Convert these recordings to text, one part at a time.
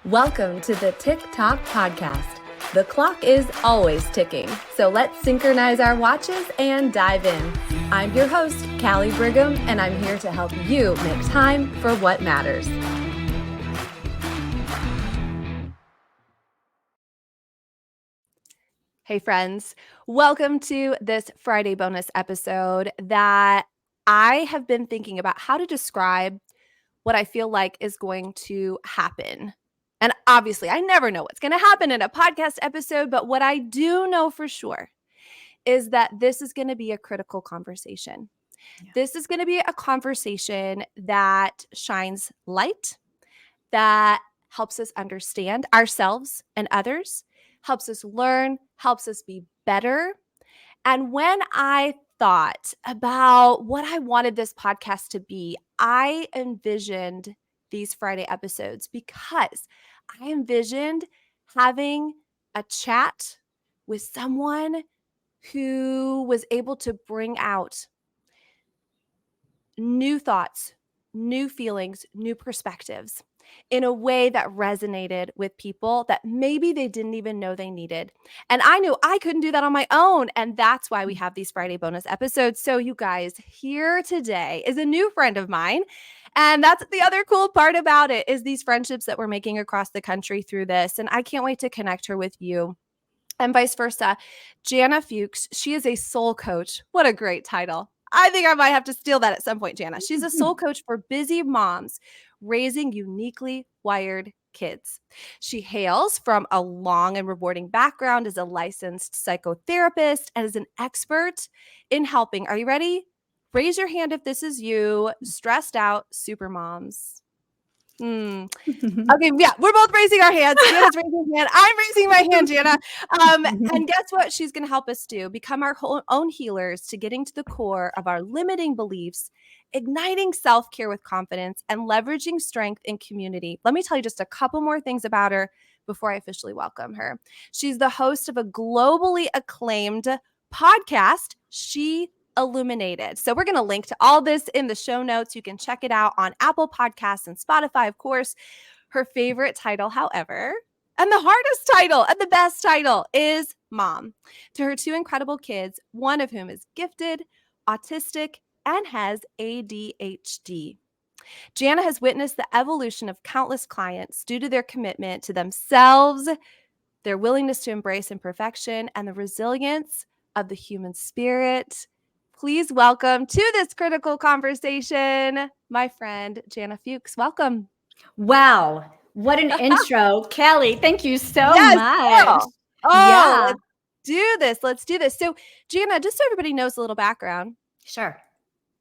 Welcome to the Tick Tock Podcast. The clock is always ticking, so let's synchronize our watches and dive in. I'm your host, Callie Brigham, and I'm here to help you make time for what matters. Hey friends, welcome to this Friday bonus episode that I have been thinking about how to describe what I feel like is going to happen. And obviously, I never know what's going to happen in a podcast episode, but what I do know for sure is that this is going to be a critical conversation. Yeah. This is going to be a conversation that shines light, that helps us understand ourselves and others, helps us learn, helps us be better. And when I thought about what I wanted this podcast to be, I envisioned these Friday episodes because I envisioned having a chat with someone who was able to bring out new thoughts, new feelings, new perspectives in a way that resonated with people that maybe they didn't even know they needed. And I knew I couldn't do that on my own. And that's why we have these Friday bonus episodes. So you guys, here today is a new friend of mine. And that's the other cool part about it is these friendships that we're making across the country through this. And I can't wait to connect her with you. And vice versa. Jana Fuchs, she is a soul coach. What a great title. I think I might have to steal that at some point, Jana. She's a soul coach for busy moms raising uniquely wired kids. She hails from a long and rewarding background as a licensed psychotherapist and is an expert in helping. Are you ready? Raise your hand if this is you, stressed out super moms. Okay, yeah, we're both raising our hands. Jana's raising her hand. I'm raising my hand, Jana. And guess what she's going to help us do? Become our own healers to getting to the core of our limiting beliefs, igniting self-care with confidence, and leveraging strength in community. Let me tell you just a couple more things about her before I officially welcome her. She's the host of a globally acclaimed podcast, She Illuminated. So we're going to link to all this in the show notes. You can check it out on Apple Podcasts and Spotify, of course. Her favorite title, however, and the hardest title and the best title is Mom to her two incredible kids, one of whom is gifted, autistic, and has ADHD. Jana has witnessed the evolution of countless clients due to their commitment to themselves, their willingness to embrace imperfection, and the resilience of the human spirit. Please welcome to this critical conversation, my friend, Jana Fuchs. Welcome. Wow. What an intro. Callie, thank you so much. Girl. Yeah. Let's do this. So, Jana, just so everybody knows a little background. Sure.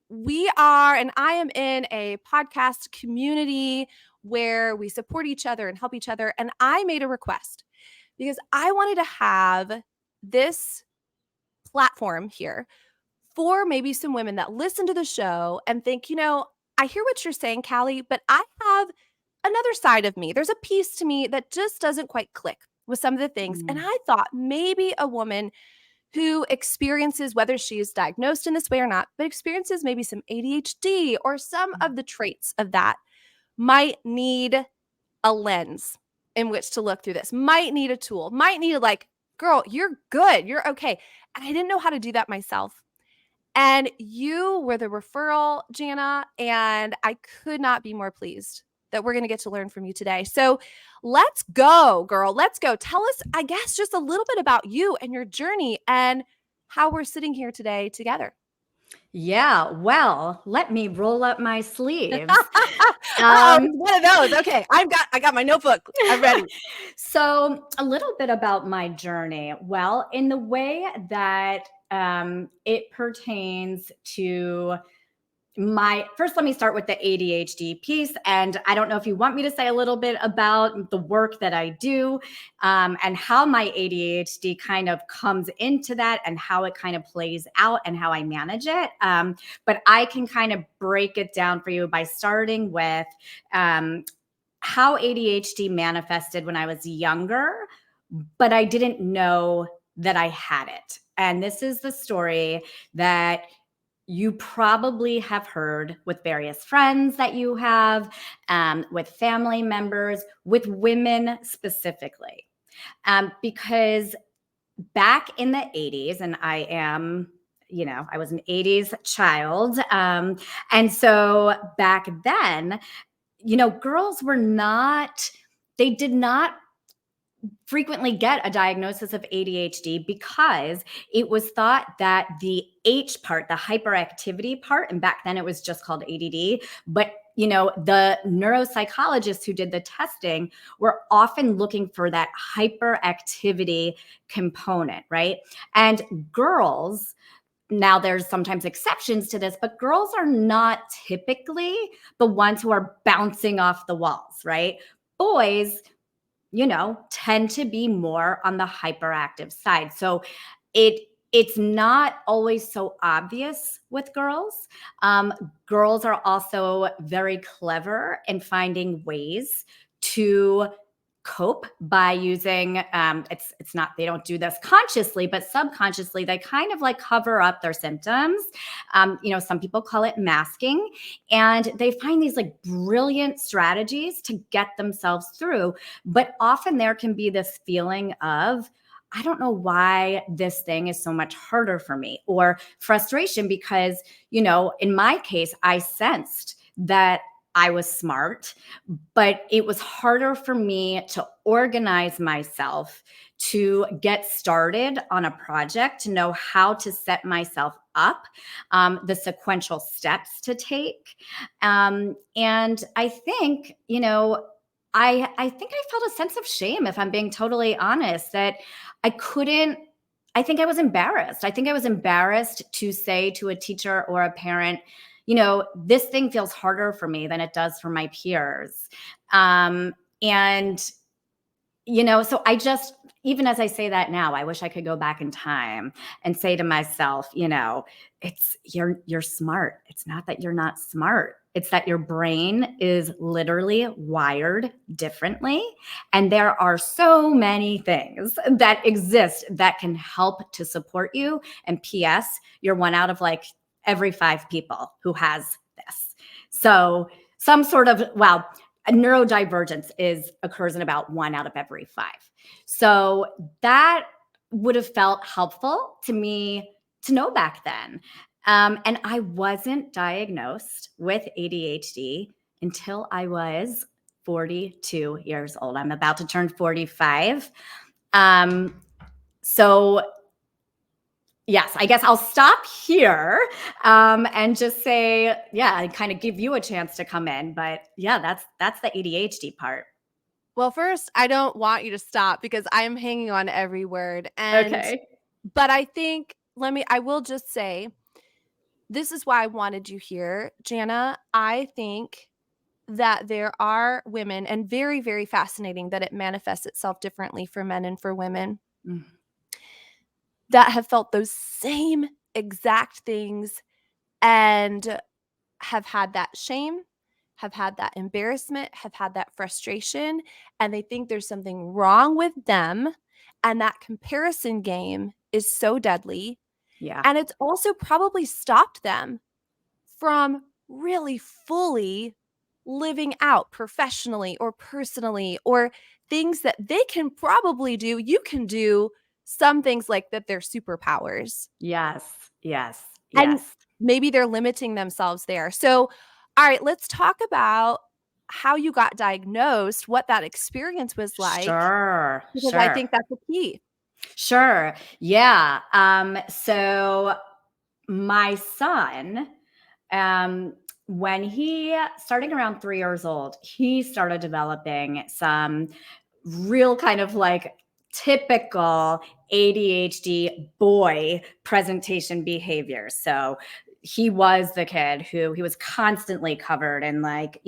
We are, and I am in a podcast community where we support each other and help each other. And I made a request because I wanted to have this platform here for maybe some women that listen to the show and think, I hear what you're saying, Callie, but I have another side of me. There's a piece to me that just doesn't quite click with some of the things. And I thought maybe a woman who experiences, whether she's diagnosed in this way or not, but experiences maybe some ADHD or some of the traits of that might need a lens in which to look through this, might need a tool, might need girl, you're good. You're okay. And I didn't know how to do that myself. And you were the referral, Jana, and I could not be more pleased that we're going to get to learn from you today. So let's go, girl. Let's go. Tell us, I guess, just a little bit about you and your journey and how we're sitting here today together. Yeah, well, let me roll up my sleeves. One of those. Okay, I got my notebook. I'm ready. So a little bit about my journey. Well, in the way that it pertains to first, let me start with the ADHD piece. And I don't know if you want me to say a little bit about the work that I do and how my ADHD kind of comes into that and how it kind of plays out and how I manage it. But I can kind of break it down for you by starting with how ADHD manifested when I was younger, but I didn't know that I had it. And this is the story that you probably have heard with various friends that you have, with family members, with women specifically. Because back in the 80s, and I was an 80s child. And so back then, girls they did not frequently get a diagnosis of ADHD because it was thought that the H part, the hyperactivity part, and back then it was just called ADD, but the neuropsychologists who did the testing were often looking for that hyperactivity component, right? And girls, now there's sometimes exceptions to this, but girls are not typically the ones who are bouncing off the walls, right? Boys, tend to be more on the hyperactive side. So it's not always so obvious with girls. Girls are also very clever in finding ways to cope by using it's not, they don't do this consciously, but subconsciously they kind of like cover up their symptoms. Some people call it masking, and they find these like brilliant strategies to get themselves through. But often there can be this feeling of, I don't know why this thing is so much harder for me, or frustration because, in my case, I sensed that I was smart, but it was harder for me to organize myself, to get started on a project, to know how to set myself up, the sequential steps to take. And I think, I think I felt a sense of shame, if I'm being totally honest, that I couldn't. I think I was embarrassed. I think I was embarrassed to say to a teacher or a parent, this thing feels harder for me than it does for my peers. And so I just, even as I say that now, I wish I could go back in time and say to myself, it's you're smart. It's not that you're not smart. It's that your brain is literally wired differently. And there are so many things that exist that can help to support you. And P.S., you're one out of like every 5 people who has this. So some sort of, a neurodivergence occurs in about 1 out of every 5. So that would have felt helpful to me to know back then. And I wasn't diagnosed with ADHD until I was 42 years old. I'm about to turn 45. So yes, I guess I'll stop here, and just say, and kind of give you a chance to come in. But yeah, that's the ADHD part. Well, first, I don't want you to stop because I am hanging on every word. Okay. But I think, I will just say, this is why I wanted you here, Jana. I think that there are women, and very, very fascinating that it manifests itself differently for men and for women, that have felt those same exact things and have had that shame, have had that embarrassment, have had that frustration, and they think there's something wrong with them. And that comparison game is so deadly. Yeah. And it's also probably stopped them from really fully living out professionally or personally, or things that they can probably do. You can do some things like that, they're superpowers. Yes. Yes. And Yes. maybe they're limiting themselves there. So, all right, let's talk about how you got diagnosed, what that experience was like, Sure. because I Sure. think that's the key. Sure. Yeah. So my son, when he starting around 3 years old, he started developing some real kind of like typical ADHD boy presentation behavior. So he was the kid who he was constantly covered in like,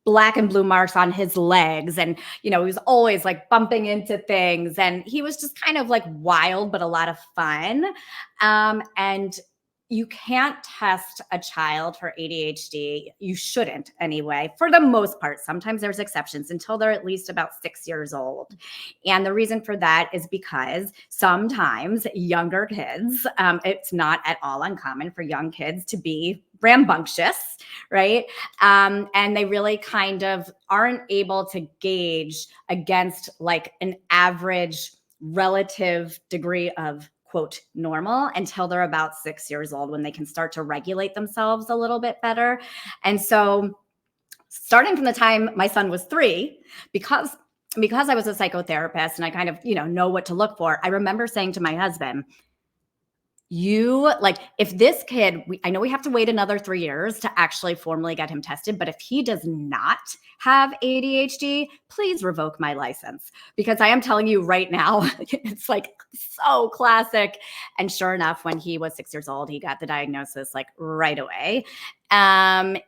black and blue marks on his legs. And, he was always like bumping into things. And he was just kind of like wild, but a lot of fun. And, you can't test a child for ADHD. You shouldn't anyway, for the most part. Sometimes there's exceptions until they're at least about 6 years old. And the reason for that is because sometimes younger kids, it's not at all uncommon for young kids to be rambunctious, right? And they really kind of aren't able to gauge against like an average relative degree of quote normal until they're about 6 years old, when they can start to regulate themselves a little bit better. And so starting from the time my son was 3, because I was a psychotherapist and I kind of, know what to look for, I remember saying to my husband, if this kid, I know we have to wait another 3 years to actually formally get him tested, but if he does not have ADHD, please revoke my license, because I am telling you right now, it's like so classic. And sure enough, when he was 6 years old, he got the diagnosis like right away. And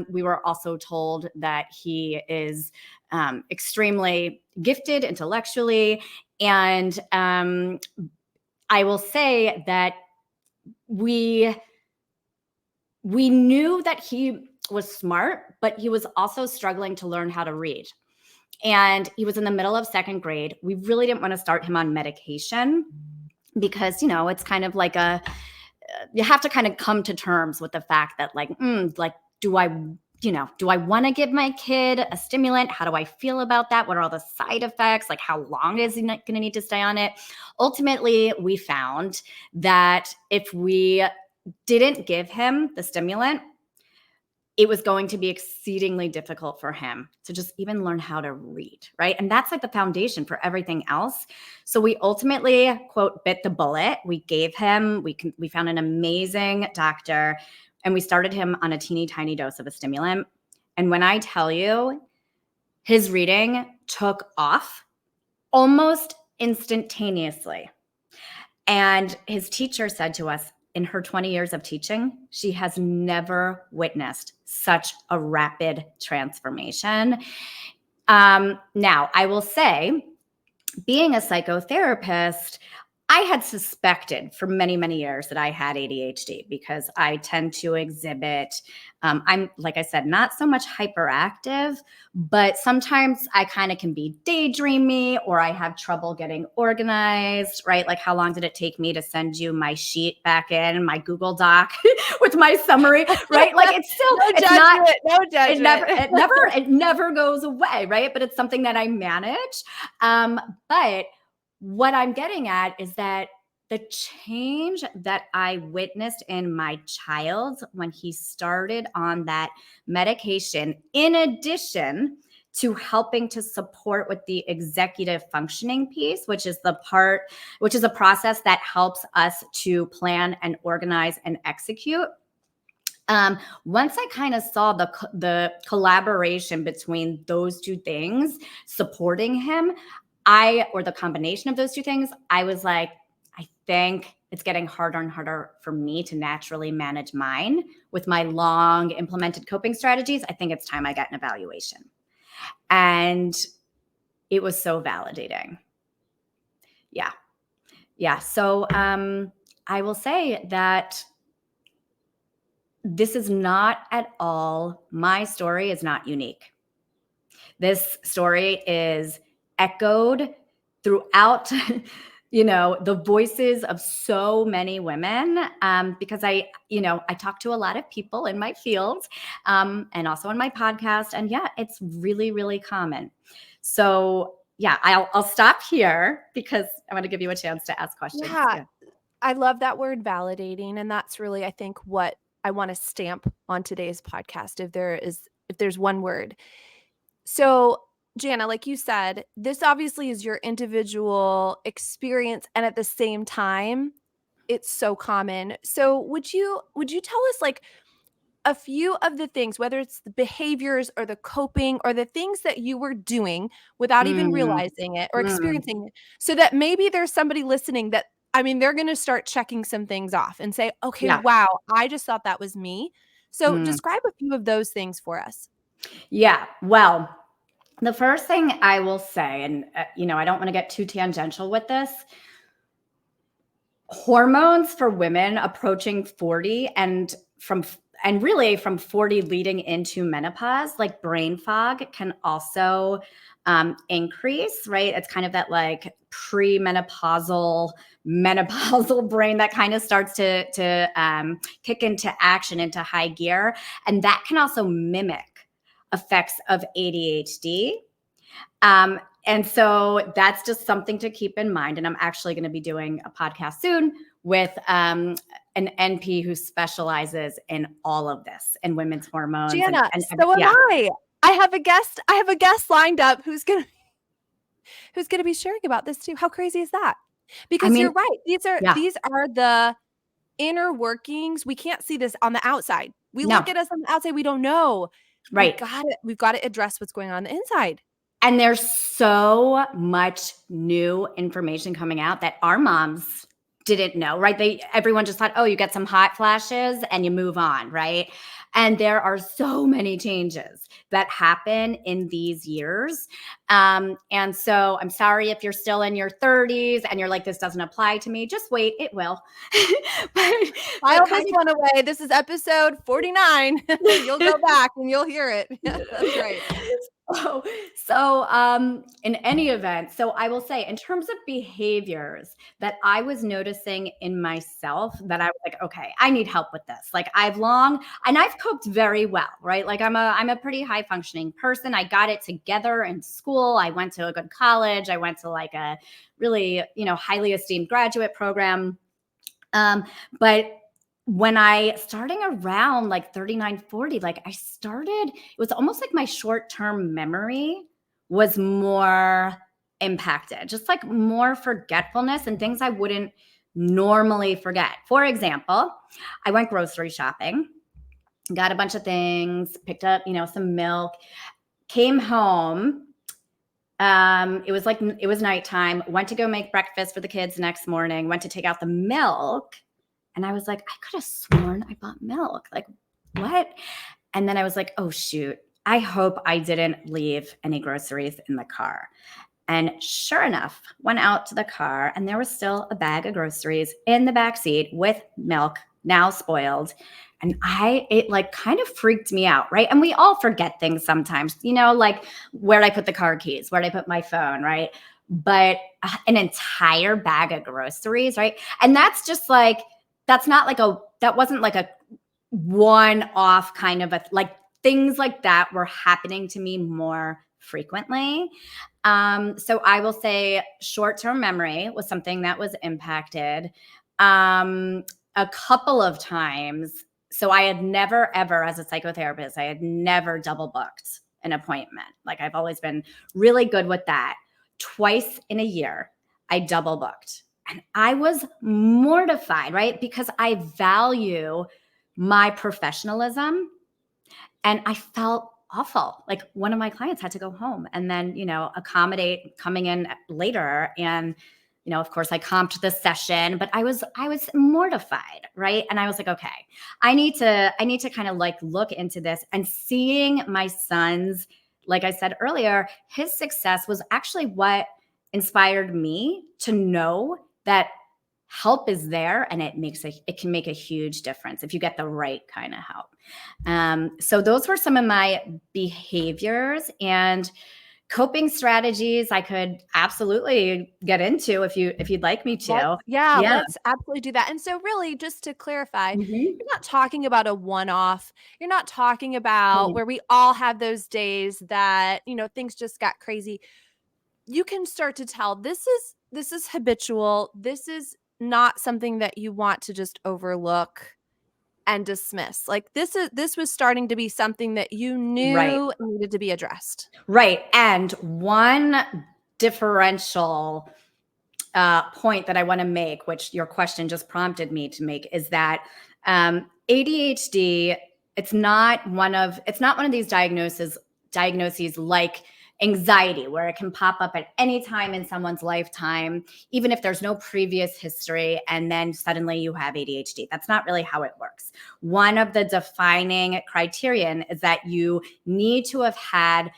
we were also told that he is extremely gifted intellectually. And I will say that we knew that he was smart, but he was also struggling to learn how to read. And he was in the middle of 2nd grade. We really didn't want to start him on medication because, it's kind of like you have to kind of come to terms with the fact that do I want to give my kid a stimulant? How do I feel about that? What are all the side effects? Like, how long is he going to need to stay on it? Ultimately, we found that if we didn't give him the stimulant, it was going to be exceedingly difficult for him to just even learn how to read, right? And that's like the foundation for everything else. So we ultimately, quote, bit the bullet. We found an amazing doctor, and we started him on a teeny tiny dose of a stimulant. And when I tell you, his reading took off almost instantaneously. And his teacher said to us, in her 20 years of teaching, she has never witnessed such a rapid transformation. Now, I will say, being a psychotherapist, I had suspected for many, many years that I had ADHD because I tend to exhibit, I'm, like I said, not so much hyperactive, but sometimes I kind of can be daydreamy, or I have trouble getting organized, right? Like, how long did it take me to send you my sheet back in my Google Doc with my summary, right? Like, it's still, No it's judgment, not, no judgment. it never goes away, right? But it's something that I manage. But what I'm getting at is that the change that I witnessed in my child when he started on that medication, in addition to helping to support with the executive functioning piece, which is a process that helps us to plan and organize and execute. Once I kind of saw the collaboration between those two things supporting him, or the combination of those two things, I was like, I think it's getting harder and harder for me to naturally manage mine with my long implemented coping strategies. I think it's time I got an evaluation. And it was so validating. Yeah. Yeah. So I will say that this is not at all, my story is not unique. This story is echoed throughout, the voices of so many women, because I talk to a lot of people in my field, and also on my podcast. And yeah, it's really, really common. So yeah, I'll stop here because I want to give you a chance to ask questions. Yeah. I love that word, validating. And that's really, I think, what I want to stamp on today's podcast, if there's one word. So, Jana, like you said, this obviously is your individual experience, and at the same time, it's so common. So, would you tell us like a few of the things, whether it's the behaviors or the coping or the things that you were doing without even Mm, realizing it or mm, experiencing it, so that maybe there's somebody listening that, I mean, they're going to start checking some things off and say, okay, yeah. wow, I just thought that was me. So, Mm, describe a few of those things for us. yeah. Well, the first thing I will say, and I don't want to get too tangential with this, hormones for women approaching 40 and really from 40 leading into menopause, like brain fog can also increase, right? It's kind of that like premenopausal, menopausal brain that kind of starts to kick into action, into high gear. And that can also mimic effects of ADHD. And so that's just something to keep in mind. And I'm actually going to be doing a podcast soon with an NP who specializes in all of this and women's hormones. Jana, so am I. I have a guest lined up who's gonna be sharing about this too. How crazy is that? Because you're right. These are the inner workings. We can't see this on the outside. We look at us on the outside, we don't know. Right. We've got to address what's going on the inside. And there's so much new information coming out that our moms didn't know, right? Everyone just thought, oh, you get some hot flashes and you move on, right? And there are so many changes that happen in these years. And so I'm sorry if you're still in your 30s and you're like, this doesn't apply to me. Just wait, it will. File this one away. This is episode 49. You'll go back and you'll hear it. That's right. So in any event, so I will say in terms of behaviors that I was noticing in myself that I was like, okay, I need help with this. Like I've coped very well, right? Like I'm a pretty high functioning person. I got it together in school. I went to a good college. I went to like a really, highly esteemed graduate program. But when I starting around like 39, 40, like it was almost like my short-term memory was more impacted, just like more forgetfulness and things I wouldn't normally forget. For example, I went grocery shopping, got a bunch of things, picked up, some milk, came home. It was nighttime, went to go make breakfast for the kids the next morning, went to take out the milk. And I was like, I could have sworn I bought milk. Like, what? And then I was like, oh, shoot. I hope I didn't leave any groceries in the car. And sure enough, went out to the car and there was still a bag of groceries in the back seat with milk, now spoiled. And it like kind of freaked me out, right? And we all forget things sometimes, like where'd I put the car keys? Where'd I put my phone, right? But an entire bag of groceries, right? And that's just like, that wasn't like a one-off kind of like things like that were happening to me more frequently. So I will say short-term memory was something that was impacted a couple of times. So I had never, ever, as a psychotherapist, I had never double booked an appointment. Like I've always been really good with that. Twice in a year, I double booked. And I was mortified, right? Because I value my professionalism and I felt awful. Like one of my clients had to go home and then, accommodate coming in later. And, of course I comped the session, but I was mortified, right? And I was like, okay, I need to kind of like look into this. And seeing my son's, like I said earlier, his success was actually what inspired me to know that help is there and it can make a huge difference if you get the right kind of help. So those were some of my behaviors and coping strategies I could absolutely get into if you'd like me to. Let's absolutely do that. And so really, just to clarify, you're not talking about a one-off. You're not talking about where we all have those days that, things just got crazy. You can start to tell this is habitual. This is not something that you want to just overlook and dismiss. Like this was starting to be something that you knew needed to be addressed. Right. And one differential point that I want to make, which your question just prompted me to make, is that ADHD, it's not one of these diagnoses like anxiety, where it can pop up at any time in someone's lifetime, even if there's no previous history, and then suddenly you have ADHD. That's not really how it works. One of the defining criterion is that you need to have had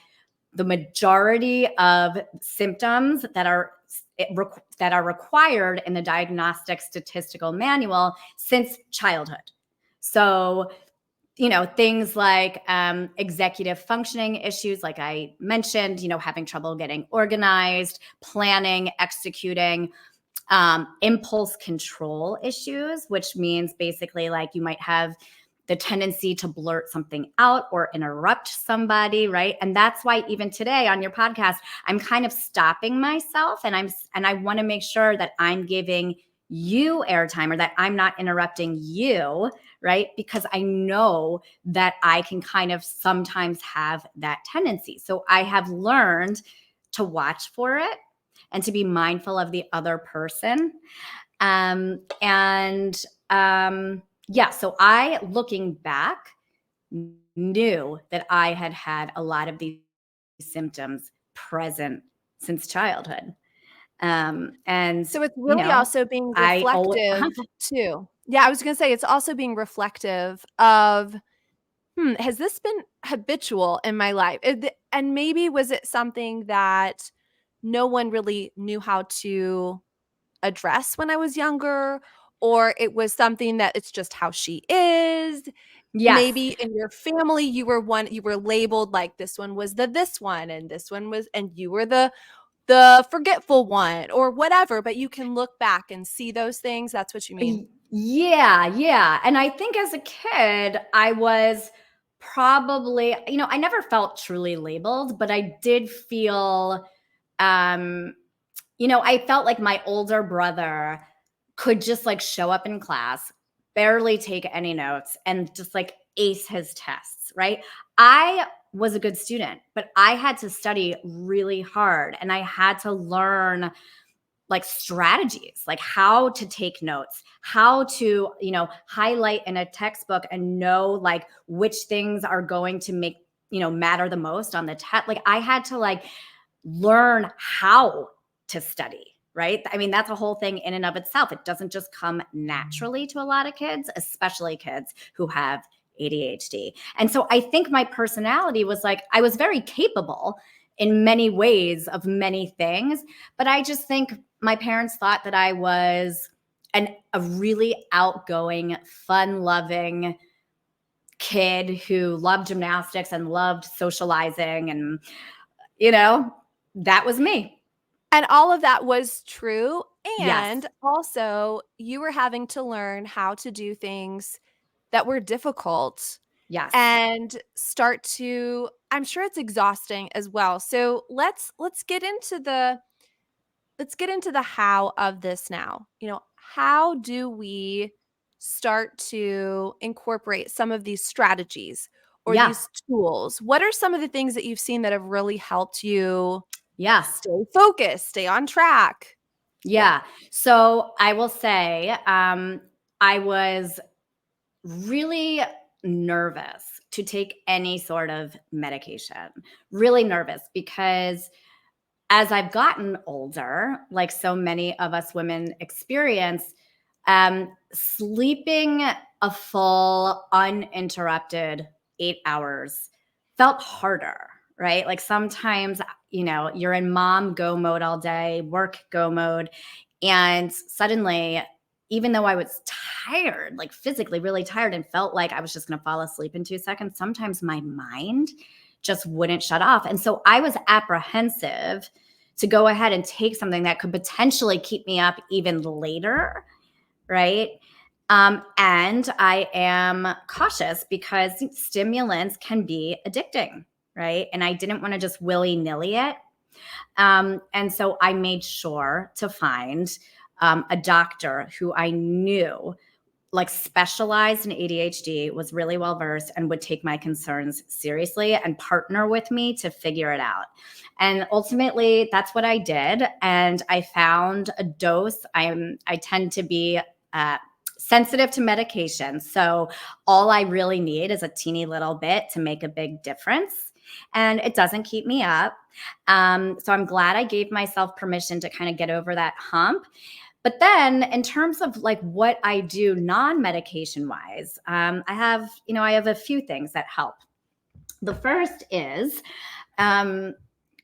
the majority of symptoms that are that are required in the Diagnostic Statistical Manual since childhood. So, things like executive functioning issues, like I mentioned, having trouble getting organized, planning, executing, impulse control issues, which means basically like you might have the tendency to blurt something out or interrupt somebody, right? And that's why even today on your podcast, I'm kind of stopping myself, and I want to make sure that I'm giving you airtime, or that I'm not interrupting you, right? Because I know that I can kind of sometimes have that tendency. So I have learned to watch for it and to be mindful of the other person. So I, looking back, knew that I had a lot of these symptoms present since childhood. And So it's really also being I always, reflective too. Yeah, I was gonna say it's also being reflective of, has this been habitual in my life? And maybe was it something that no one really knew how to address when I was younger, or it was something that it's just how she is. yes. Maybe in your family you were labeled like this one was the this one, and this one was, and you were the forgetful one or whatever, but you can look back and see those things. That's what you mean? Yeah. And I think as a kid, I was probably, I never felt truly labeled, but I did feel, I felt like my older brother could just like show up in class, barely take any notes, and just like ace his tests, right? I was a good student, but I had to study really hard, and I had to learn like strategies, like how to take notes, how to, highlight in a textbook and know like which things are going to make, matter the most on the test. Like I had to like learn how to study, right? I mean, that's a whole thing in and of itself. It doesn't just come naturally to a lot of kids, especially kids who have ADHD. And so I think my personality was like, I was very capable in many ways of many things, but I just think my parents thought that I was a really outgoing, fun-loving kid who loved gymnastics and loved socializing, and that was me. And all of that was true, Yes. and also you were having to learn how to do things that were difficult Yes. and start to, I'm sure it's exhausting as well. So let's get into the how of this now. How do we start to incorporate some of these strategies or Yeah. these tools? What are some of the things that you've seen that have really helped you Yeah. stay focused, stay on track? Yeah. Yeah. So I will say, I was really nervous to take any sort of medication, really nervous, because as I've gotten older, like so many of us women experience, sleeping a full, uninterrupted 8 hours felt harder, right? Like sometimes, you're in mom go mode all day, work go mode. And suddenly, even though I was tired, like physically really tired, and felt like I was just going to fall asleep in 2 seconds, sometimes my mind just wouldn't shut off. And so I was apprehensive to go ahead and take something that could potentially keep me up even later, right? And I am cautious because stimulants can be addicting, right? And I didn't want to just willy-nilly it. And so I made sure to find a doctor who I knew like specialized in ADHD, was really well versed, and would take my concerns seriously and partner with me to figure it out. And ultimately, that's what I did. And I found a dose. I tend to be sensitive to medication, so all I really need is a teeny little bit to make a big difference. And it doesn't keep me up. So I'm glad I gave myself permission to kind of get over that hump. But then in terms of like what I do non-medication wise, I have a few things that help. The first is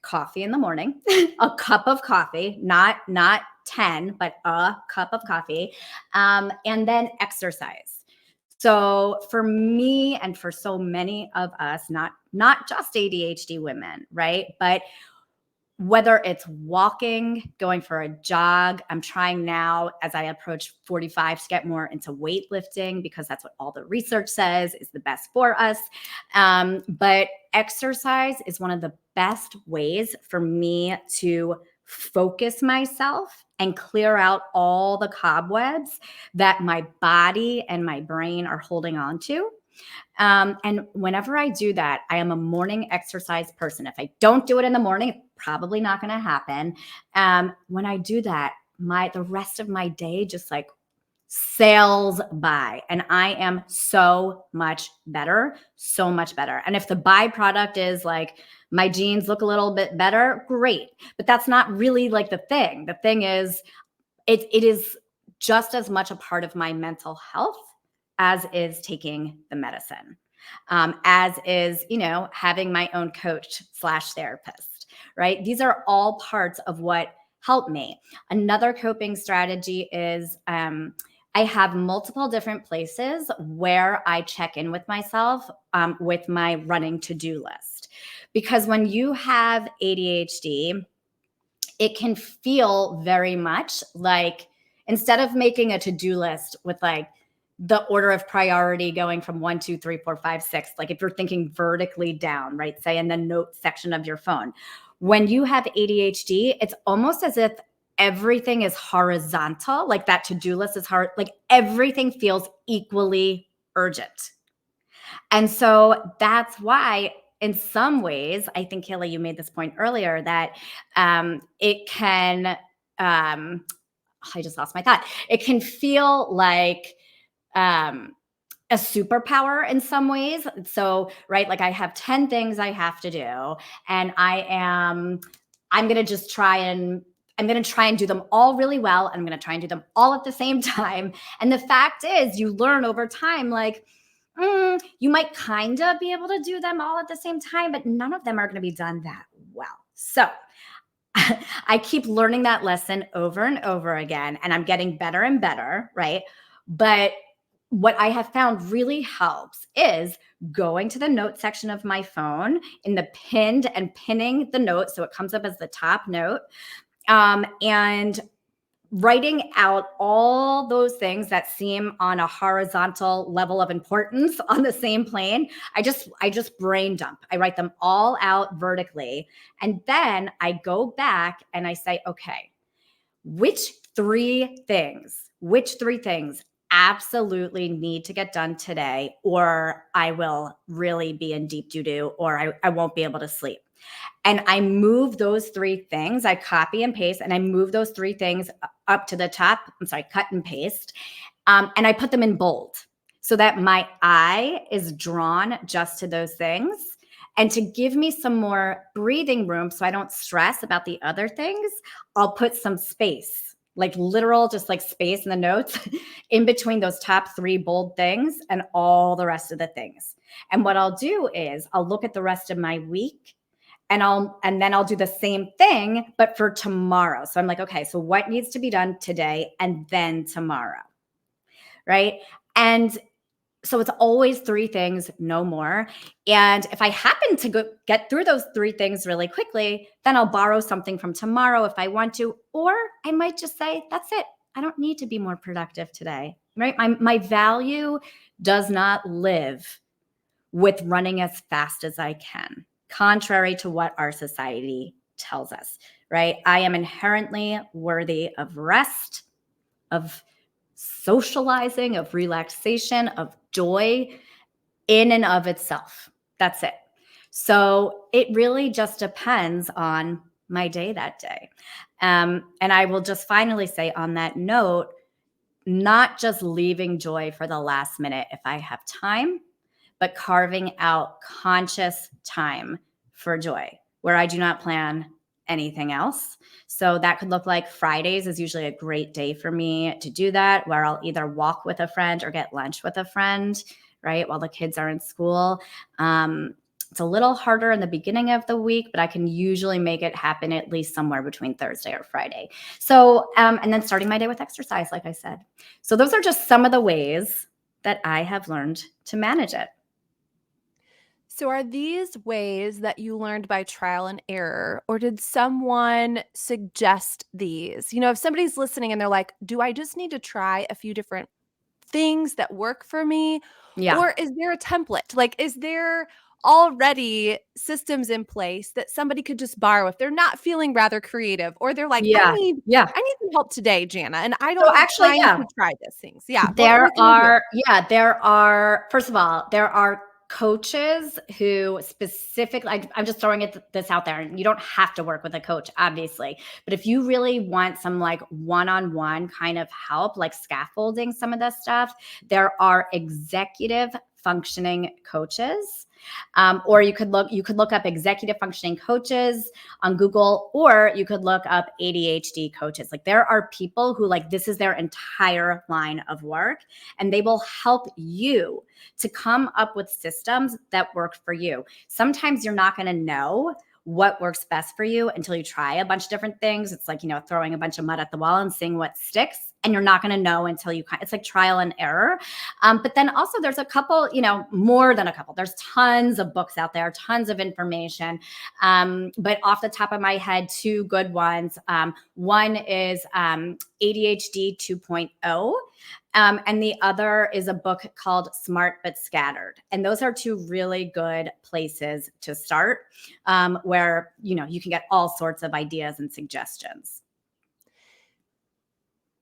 coffee in the morning, a cup of coffee, not 10, but a cup of coffee, and then exercise. So for me and for so many of us, not just ADHD women, right? But whether it's walking, going for a jog, I'm trying now as I approach 45 to get more into weightlifting because that's what all the research says is the best for us. But exercise is one of the best ways for me to focus myself and clear out all the cobwebs that my body and my brain are holding on to. And whenever I do that, I am a morning exercise person. If I don't do it in the morning, it's probably not going to happen. When I do that, the rest of my day just like sails by, and I am so much better, so much better. And if the byproduct is like my jeans look a little bit better, great. But that's not really like the thing. The thing is, it is just as much a part of my mental health as is taking the medicine, as is, having my own coach / therapist, right? These are all parts of what help me. Another coping strategy is I have multiple different places where I check in with myself with my running to-do list. Because when you have ADHD, it can feel very much like instead of making a to-do list with like the order of priority going from 1, 2, 3, 4, 5, 6, like if you're thinking vertically down, right? Say in the note section of your phone. When you have ADHD, it's almost as if everything is horizontal, like that to-do list is hard, like everything feels equally urgent. And so that's why, in some ways, I think, Kayla, you made this point earlier that it can, I just lost my thought. It can feel like a superpower in some ways. So, right, like I have 10 things I have to do, and I'm going to just I'm going to try and do them all really well. And I'm going to try and do them all at the same time. And the fact is, you learn over time, like, you might kind of be able to do them all at the same time, but none of them are going to be done that well. So I keep learning that lesson over and over again, and I'm getting better and better, right? But what I have found really helps is going to the note section of my phone in the pinned and pinning the note so it comes up as the top note, and writing out all those things that seem on a horizontal level of importance on the same plane. I just brain dump. I write them all out vertically. And then I go back and I say, okay, which three things absolutely need to get done today, or I will really be in deep doo-doo, or I won't be able to sleep. And I move those three things. I copy and paste, and I move those three things up to the top. Cut and paste. And I put them in bold so that my eye is drawn just to those things. And to give me some more breathing room so I don't stress about the other things, I'll put some space, like literal, just like space in the notes in between those top three bold things and all the rest of the things. And what I'll do is I'll look at the rest of my week, and then I'll do the same thing, but for tomorrow. So I'm like, okay, so what needs to be done today and then tomorrow, right? And so it's always three things, no more. And if I happen to get through those three things really quickly, then I'll borrow something from tomorrow if I want to, or I might just say, that's it. I don't need to be more productive today, right? My value does not live with running as fast as I can, contrary to what our society tells us, right? I am inherently worthy of rest, of socializing, of relaxation, of joy in and of itself. That's it. So it really just depends on my day that day. And I will just finally say on that note, not just leaving joy for the last minute if I have time, but carving out conscious time for joy where I do not plan anything else. So that could look like Fridays is usually a great day for me to do that, where I'll either walk with a friend or get lunch with a friend, right, while the kids are in school. It's a little harder in the beginning of the week, but I can usually make it happen at least somewhere between Thursday or Friday. So, and then starting my day with exercise, like I said. So those are just some of the ways that I have learned to manage it. So, are these ways that you learned by trial and error, or did someone suggest these? If somebody's listening and they're like, do I just need to try a few different things that work for me? Yeah. Or is there a template? Like, is there already systems in place that somebody could just borrow if they're not feeling rather creative, or they're like, I Yeah. need Yeah. I need some help today, Jana, and I So don't have actually, time yeah, to try these things. Yeah. there What can they do? are, first of all, there are coaches who specifically, I'm just throwing this out there, and you don't have to work with a coach, obviously. But if you really want some like one-on-one kind of help, like scaffolding some of this stuff, there are executive functioning coaches. Or you could look up executive functioning coaches on Google, or you could look up ADHD coaches. Like there are people who like this is their entire line of work, and they will help you to come up with systems that work for you. Sometimes you're not going to know what works best for you until you try a bunch of different things. It's like, throwing a bunch of mud at the wall and seeing what sticks. And you're not going to know until it's like trial and error. But then also there's a couple, more than a couple. There's tons of books out there, tons of information. But off the top of my head, two good ones. One is ADHD 2.0. And the other is a book called Smart But Scattered. And those are two really good places to start, where, you can get all sorts of ideas and suggestions.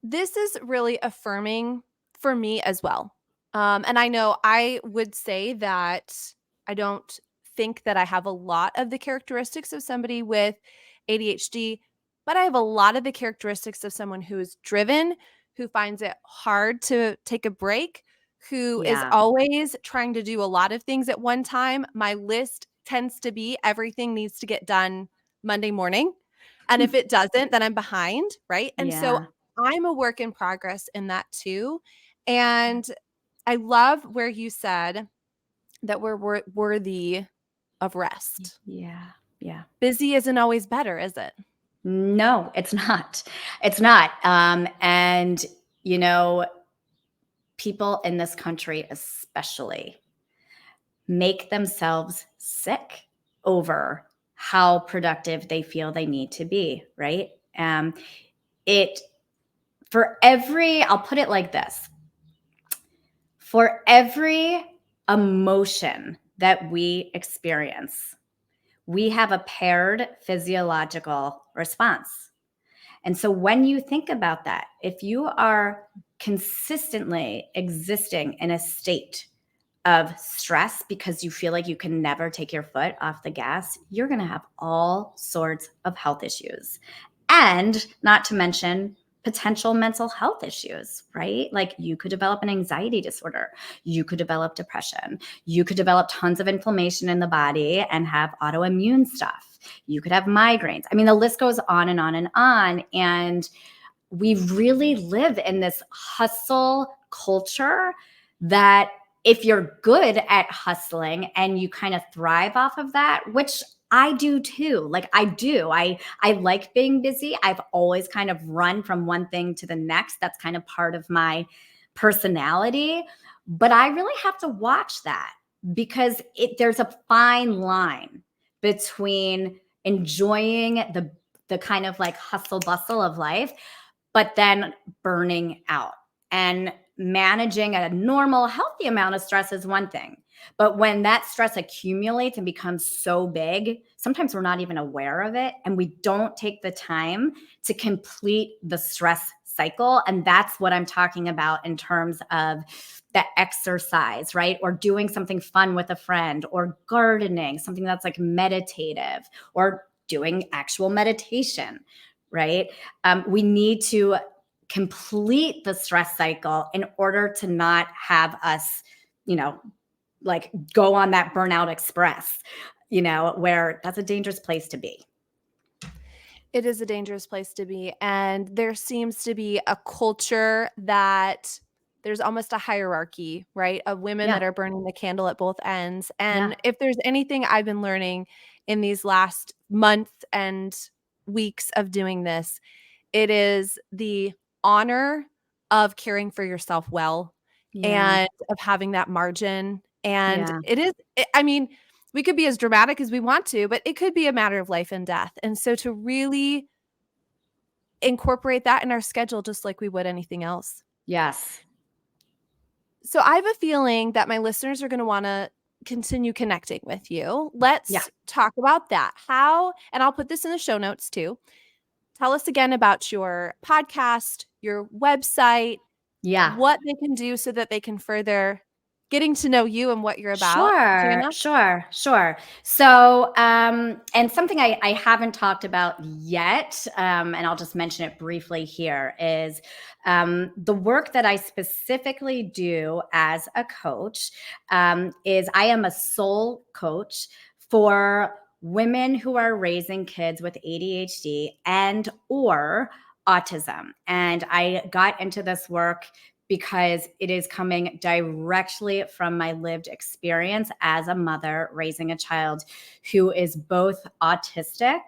This is really affirming for me as well. And I know I would say that I don't think that I have a lot of the characteristics of somebody with ADHD, but I have a lot of the characteristics of someone who is driven, who finds it hard to take a break, who is Yeah. always trying to do a lot of things at one time. My list tends to be everything needs to get done Monday morning. And if it doesn't, then I'm behind, right? And so Yeah. I'm a work in progress in that too. And I love where you said that we're worthy of rest. Yeah. Yeah. Busy isn't always better, is it? No, it's not. It's not. And, you know, people in this country, especially, make themselves sick over how productive they feel they need to be, right? It, I'll put it like this, for every emotion that we experience, we have a paired physiological response. And so when you think about that, if you are consistently existing in a state of stress because you feel like you can never take your foot off the gas, you're going to have all sorts of health issues. And not to mention potential mental health issues, right? Like you could develop an anxiety disorder, you could develop depression, you could develop tons of inflammation in the body and have autoimmune stuff. You could have migraines. I mean, the list goes on and on and on. And we really live in this hustle culture that if you're good at hustling and you kind of thrive off of that, which I do too. Like I do. I like being busy. I've always kind of run from one thing to the next. That's kind of part of my personality. But I really have to watch that because there's a fine line between enjoying the kind of like hustle bustle of life, but then burning out. And managing a normal, healthy amount of stress is one thing. But when that stress accumulates and becomes so big, sometimes we're not even aware of it. And we don't take the time to complete the stress cycle. And that's what I'm talking about in terms of the exercise, right? Or doing something fun with a friend, or gardening, something that's like meditative, or doing actual meditation, right? We need to complete the stress cycle in order to not have us, like go on that burnout express, where that's a dangerous place to be. It is a dangerous place to be. And there seems to be a culture that there's almost a hierarchy, right, of women that Yeah. are burning the candle at both ends. Yeah. And if there's anything I've been learning in these last month and weeks of doing this, it is the honor of caring for yourself well Yeah. and of having that margin. And Yeah. I mean, we could be as dramatic as we want to, but it could be a matter of life and death. And so to really incorporate that in our schedule, just like we would anything else. Yes. So I have a feeling that my listeners are going to want to continue connecting with you. Yeah. Let's talk about that. How, and I'll put this in the show notes too. Tell us again about your podcast, your website, Yeah. what they can do so that they can further getting to know you and what you're about, Sure, Jana. sure, sure. So, and something I haven't talked about yet, and I'll just mention it briefly here, is the work that I specifically do as a coach is I am a soul coach for women who are raising kids with ADHD and or autism. And I got into this work because it is coming directly from my lived experience as a mother raising a child who is both autistic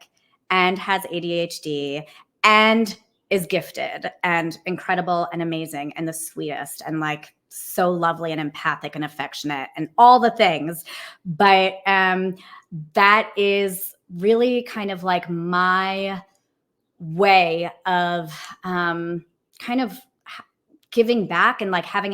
and has ADHD and is gifted and incredible and amazing and the sweetest and like so lovely and empathic and affectionate and all the things. But that is really kind of like my way of kind of giving back and like having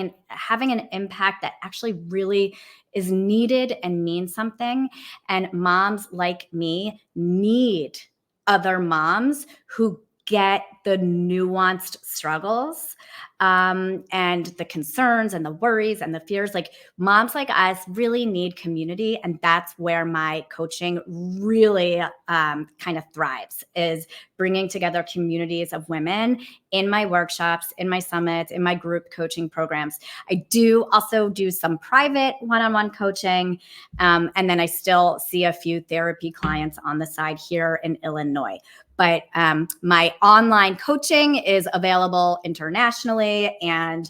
an impact that actually really is needed and means something. And moms like me need other moms who get the nuanced struggles and the concerns and the worries and the fears. Like moms like us really need community, and that's where my coaching really kind of thrives, is bringing together communities of women in my workshops, in my summits, in my group coaching programs. I do also do some private one-on-one coaching, and then I still see a few therapy clients on the side here in Illinois. But my online coaching is available internationally, and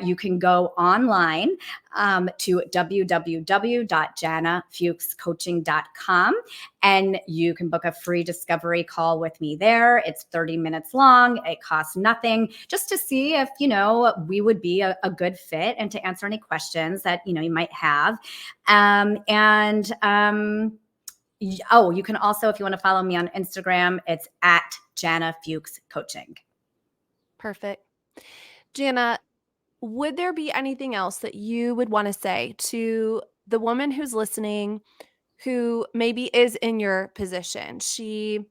you can go online to www.janafuchscoaching.com, and you can book a free discovery call with me there. It's 30 minutes long. It costs nothing, just to see if, we would be a good fit and to answer any questions that, you might have. You can also, if you want to follow me on Instagram, it's at Jana Fuchs Coaching. Perfect. Jana, would there be anything else that you would want to say to the woman who's listening who maybe is in your position? She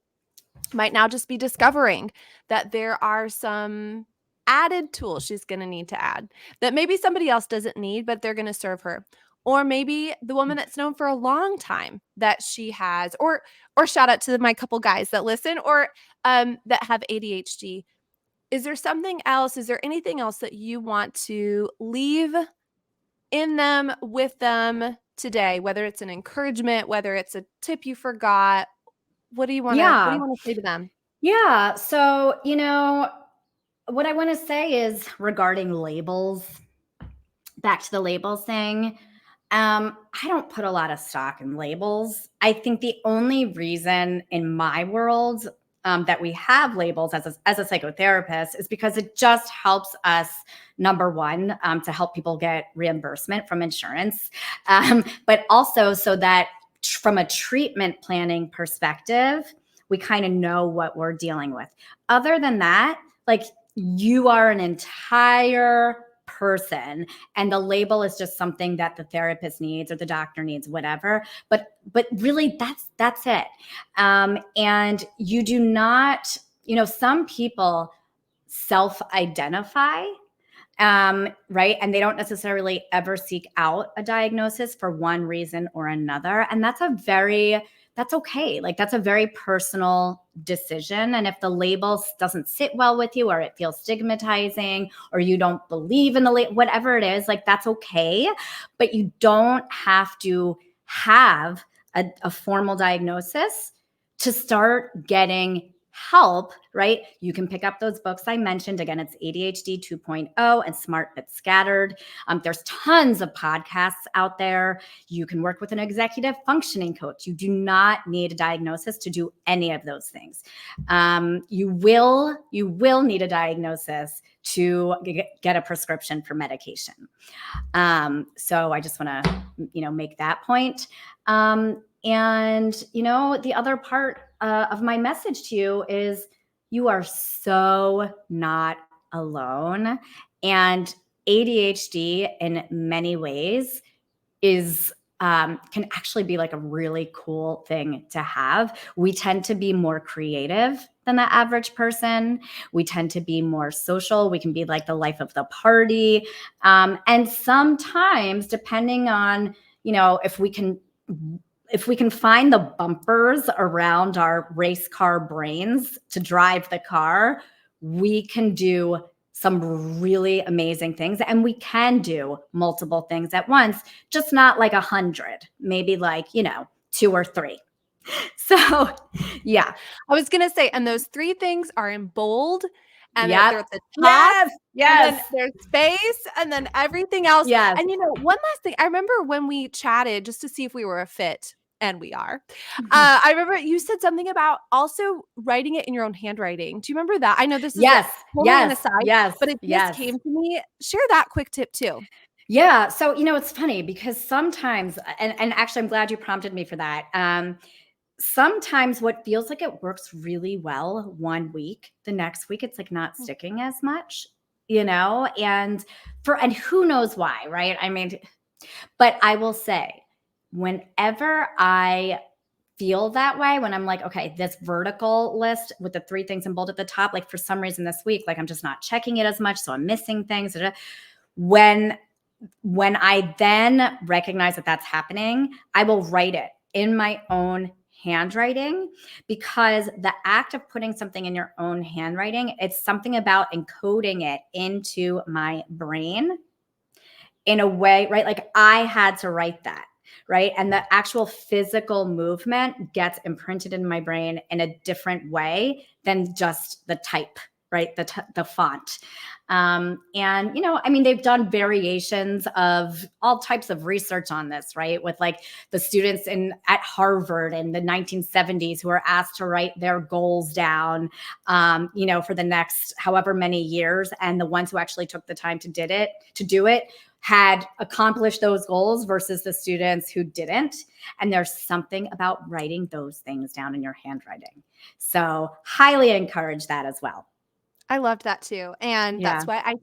might now just be discovering that there are some added tools she's going to need to add that maybe somebody else doesn't need, but they're going to serve her. Or maybe the woman that's known for a long time that she has, or shout out to my couple guys that listen, or that have ADHD. Is there something else? Is there anything else that you want to leave in them, with them today, whether it's an encouragement, whether it's a tip you forgot? What do you want Yeah. to say to them? Yeah. So, what I want to say is regarding labels, back to the labels thing. I don't put a lot of stock in labels. I think the only reason in my world that we have labels as a psychotherapist is because it just helps us, number one, to help people get reimbursement from insurance, but also so that from a treatment planning perspective, we kind of know what we're dealing with. Other than that, like, you are an entire person, and the label is just something that the therapist needs or the doctor needs, whatever. But really, that's it. And you do not, some people self-identify, right, and they don't necessarily ever seek out a diagnosis for one reason or another, and that's okay. Like, that's a very personal decision. And if the label doesn't sit well with you, or it feels stigmatizing, or you don't believe in the label, whatever it is, like, that's okay. But you don't have to have a formal diagnosis to start getting help, right, you can pick up those books I mentioned. Again, it's ADHD 2.0 and Smart but Scattered. There's tons of podcasts out there. You can work with an executive functioning coach. You do not need a diagnosis to do any of those things. You will need a diagnosis to get a prescription for medication. So I just want to, make that point. And, the other part of my message to you is you are so not alone. And ADHD in many ways is can actually be like a really cool thing to have. We tend to be more creative than the average person. We tend to be more social. We can be like the life of the party. And sometimes, depending on, if we can find the bumpers around our race car brains to drive the car, we can do some really amazing things, and we can do multiple things at once, just not like 100, maybe like, 2 or 3. So, yeah. I was gonna say, and those 3 things are in bold, and they're Yep. at the top, Yes. and then Yes. there's space, and then everything else. Yes. And, one last thing, I remember when we chatted just to see if we were a fit, and we are. I remember you said something about also writing it in your own handwriting. Do you remember that? I know this is Yes. totally an Yes. aside, Yes. but it just Yes. came to me. Share that quick tip too. Yeah. So, it's funny because sometimes, and actually, I'm glad you prompted me for that. Sometimes what feels like it works really well one week, the next week, it's like not sticking as much, and who knows why, right? I mean, but I will say, whenever I feel that way, when I'm like, okay, this vertical list with the 3 things in bold at the top, like for some reason this week, like I'm just not checking it as much. So I'm missing things. When I then recognize that that's happening, I will write it in my own handwriting, because the act of putting something in your own handwriting, it's something about encoding it into my brain in a way, right? Like I had to write that, right? And the actual physical movement gets imprinted in my brain in a different way than just the type, right? The font. And, I mean, they've done variations of all types of research on this, right? With like the students at Harvard in the 1970s who were asked to write their goals down, for the next however many years. And the ones who actually took the time to do it had accomplished those goals versus the students who didn't. And there's something about writing those things down in your handwriting. So highly encourage that as well. I loved that too, and Yeah. that's why I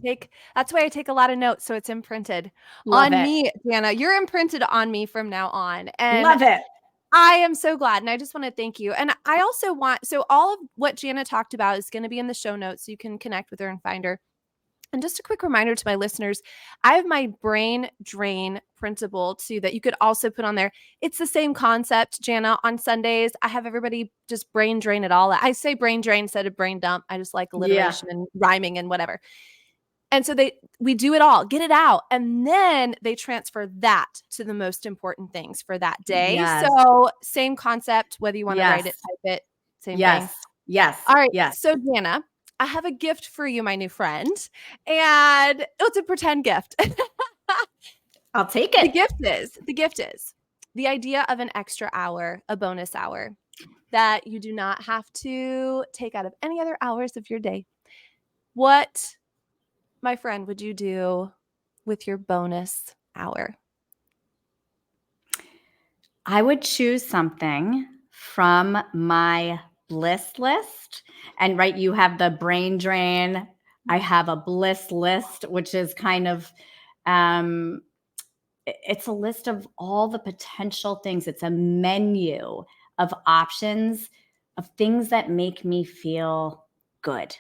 take a lot of notes, so it's imprinted Love on it. me, Jana. You're imprinted on me from now on, and Love it. I am so glad, and I just wanna thank you, and I also want so all of what Jana talked about is gonna be in the show notes, so you can connect with her and find her. And just a quick reminder to my listeners, I have my brain drain principle too that you could also put on there. It's the same concept, Jana. On Sundays, I have everybody just brain drain it all. I say brain drain instead of brain dump. I just like Yeah. alliteration and rhyming and whatever. And so we do it all, get it out, and then they transfer that to the most important things for that day. Yes. So same concept, whether you want to write Yes. it, type it, same thing. Yes. Yes. All right. Yes. So, Jana, I have a gift for you, my new friend, and it's a pretend gift. I'll take The it. gift is the idea of an extra hour, a bonus hour that you do not have to take out of any other hours of your day. What, my friend, would you do with your bonus hour? I would choose something from my bliss list. And right, you have the brain drain. I have a bliss list, which is kind of it's a list of all the potential things. It's a menu of options of things that make me feel good.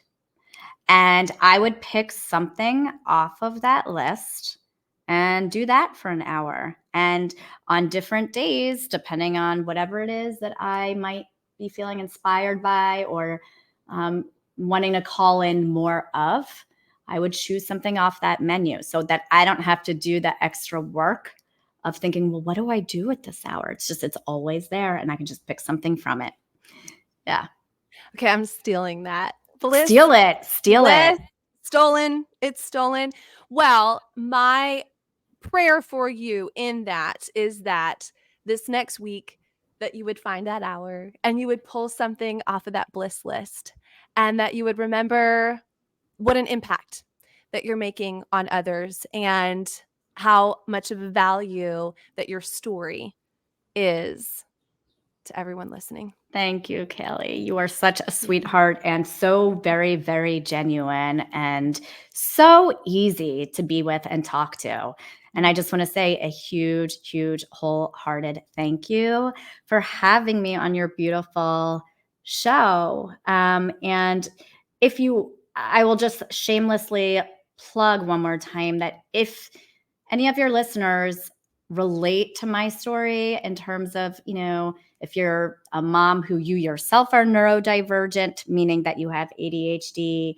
And I would pick something off of that list and do that for an hour. And on different days, depending on whatever it is that I might be feeling inspired by or wanting to call in more of, I would choose something off that menu so that I don't have to do the extra work of thinking, well, what do I do with this hour? It's always there and I can just pick something from it. Yeah. Okay, I'm stealing that. Bliss. Steal it. Steal Bliss. it. Stolen. It's stolen. Well, my prayer for you in that is that this next week that you would find that hour and you would pull something off of that bliss list and that you would remember what an impact that you're making on others and how much of a value that your story is to everyone listening. Thank you, Kelly. You are such a sweetheart and so very, very genuine and so easy to be with and talk to. And I just want to say a huge, huge, wholehearted thank you for having me on your beautiful show. And I will just shamelessly plug one more time that if any of your listeners relate to my story in terms of, if you're a mom who you yourself are neurodivergent, meaning that you have ADHD,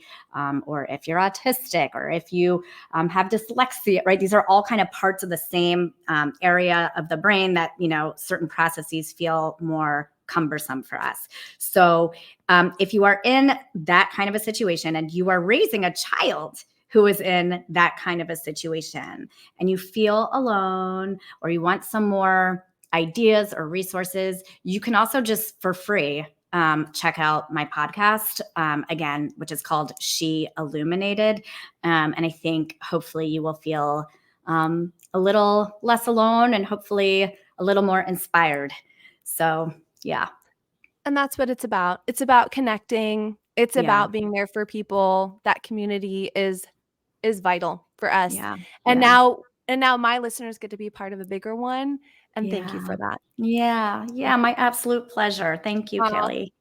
or if you're autistic, or if you have dyslexia, right? These are all kind of parts of the same area of the brain that, certain processes feel more cumbersome for us. So if you are in that kind of a situation and you are raising a child who is in that kind of a situation and you feel alone or you want some more ideas or resources, you can also just for free check out my podcast, again, which is called She Illuminated. And I think hopefully you will feel a little less alone and hopefully a little more inspired. So, yeah. And that's what it's about. It's about connecting. It's about being there for people. That community is vital for us. Yeah. And now my listeners get to be part of a bigger one. And thank you for that. Yeah. My absolute pleasure. Thank you, Kelly.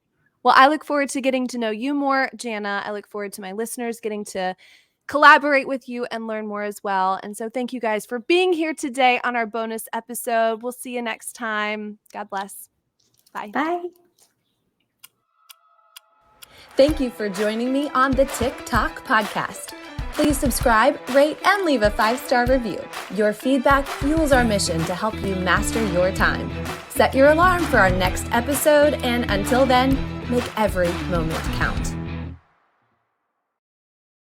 Well, I look forward to getting to know you more, Jana. I look forward to my listeners getting to collaborate with you and learn more as well. And so thank you guys for being here today on our bonus episode. We'll see you next time. God bless. Bye. Bye. Thank you for joining me on the TikTok podcast. Please subscribe, rate, and leave a 5-star review. Your feedback fuels our mission to help you master your time. Set your alarm for our next episode, and until then, make every moment count.